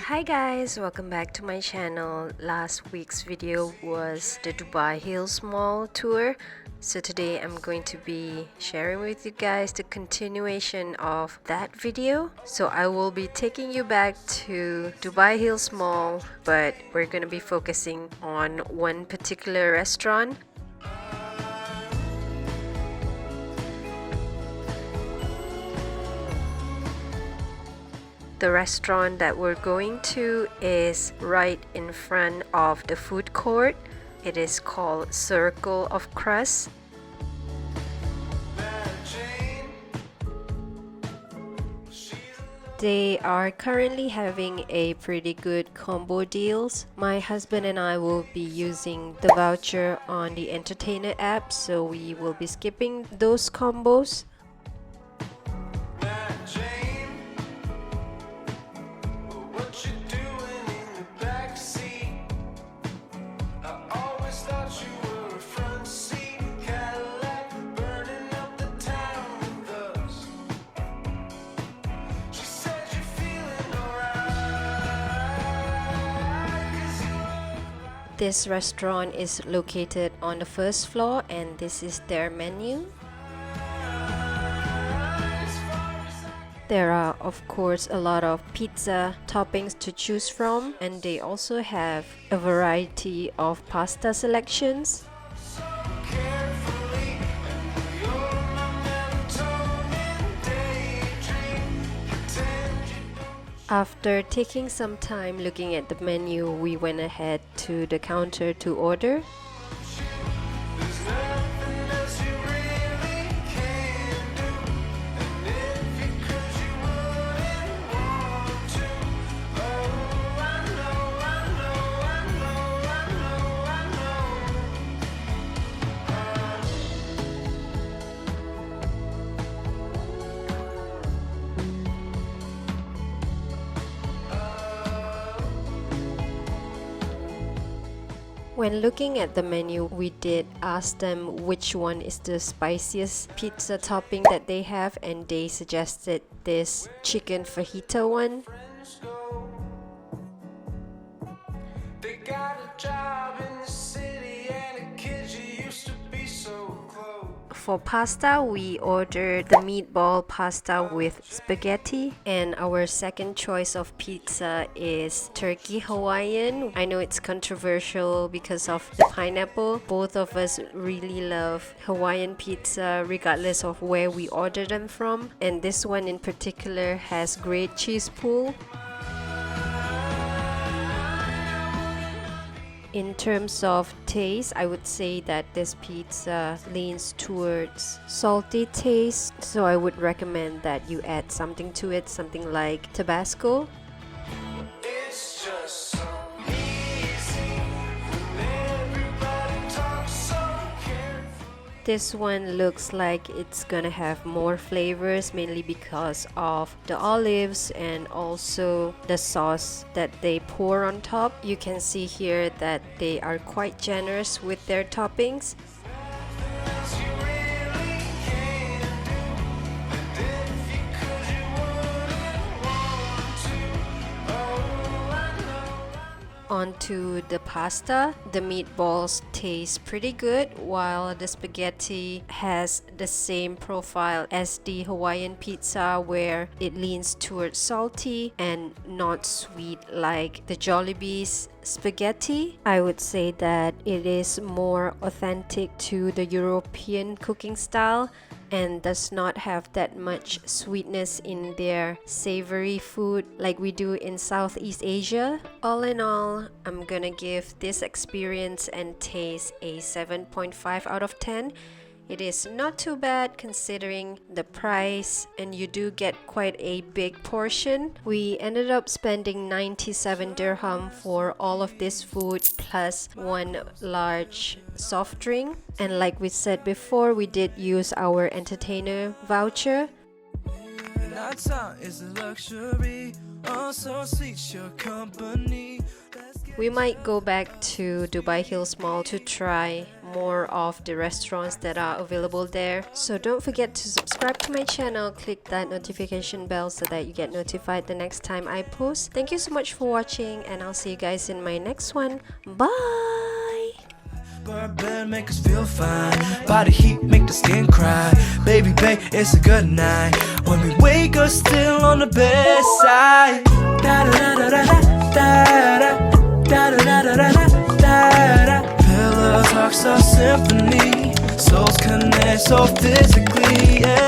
Hi guys, welcome back to my channel. Last week's video was the Dubai Hills Mall tour. So today I'm going to be sharing with you guys the continuation of that video. So I will be taking you back to Dubai Hills Mall, but we're going to be focusing on one particular restaurant. The restaurant that we're going to is right in front of the food court. It is called Circle of Crust. They are currently having a pretty good combo deals. My husband and I will be using the voucher on the Entertainer app, so we will be skipping those combos. This restaurant is located on the first floor and this is their menu. There are of course a lot of pizza toppings to choose from, and they also have a variety of pasta selections. After taking some time looking at the menu, we went ahead to the counter to order. When looking at the menu, we did ask them which one is the spiciest pizza topping that they have, and they suggested this chicken fajita one. They got a job in the city and a kid you used to be so close. For pasta, we ordered the meatball pasta with spaghetti, and our second choice of pizza is turkey Hawaiian. I know it's controversial because of the pineapple. Both of us really love Hawaiian pizza regardless of where we order them from, and this one in particular has great cheese pool. In terms of taste, I would say that this pizza leans towards salty taste, so I would recommend that you add something to it, something like Tabasco. It's just so easy when everybody talks so carefully. This one looks like it's gonna have more flavors, mainly because of the olives and also the sauce that they pour on top. You can see here that they are quite generous with their toppings. Onto the pasta. The meatballs taste pretty good, while the spaghetti has the same profile as the Hawaiian pizza, where it leans towards salty and not sweet like the Jollibee's spaghetti. I would say that it is more authentic to the European cooking style and does not have that much sweetness in their savory food like we do in Southeast Asia. All in all, I'm gonna give this experience and taste a 7.5 out of 10. It is not too bad considering the price, and you do get quite a big portion. We ended up spending 97 dirham for all of this food plus one large soft drink. And like we said before, we did use our Entertainer voucher. We might go back to Dubai Hills Mall to try more of the restaurants that are available there. So don't forget to subscribe to my channel, click that notification bell so that you get notified the next time I post. Thank you so much for watching, and I'll see you guys in my next one. Bye! Bourbon make us feel fine. Body heat make the skin cry. Baby, babe, it's a good night. When we wake up still on the bedside. Da da da da da da da da da da da da da. Pillow talks a symphony. Souls connect so physically. Yeah.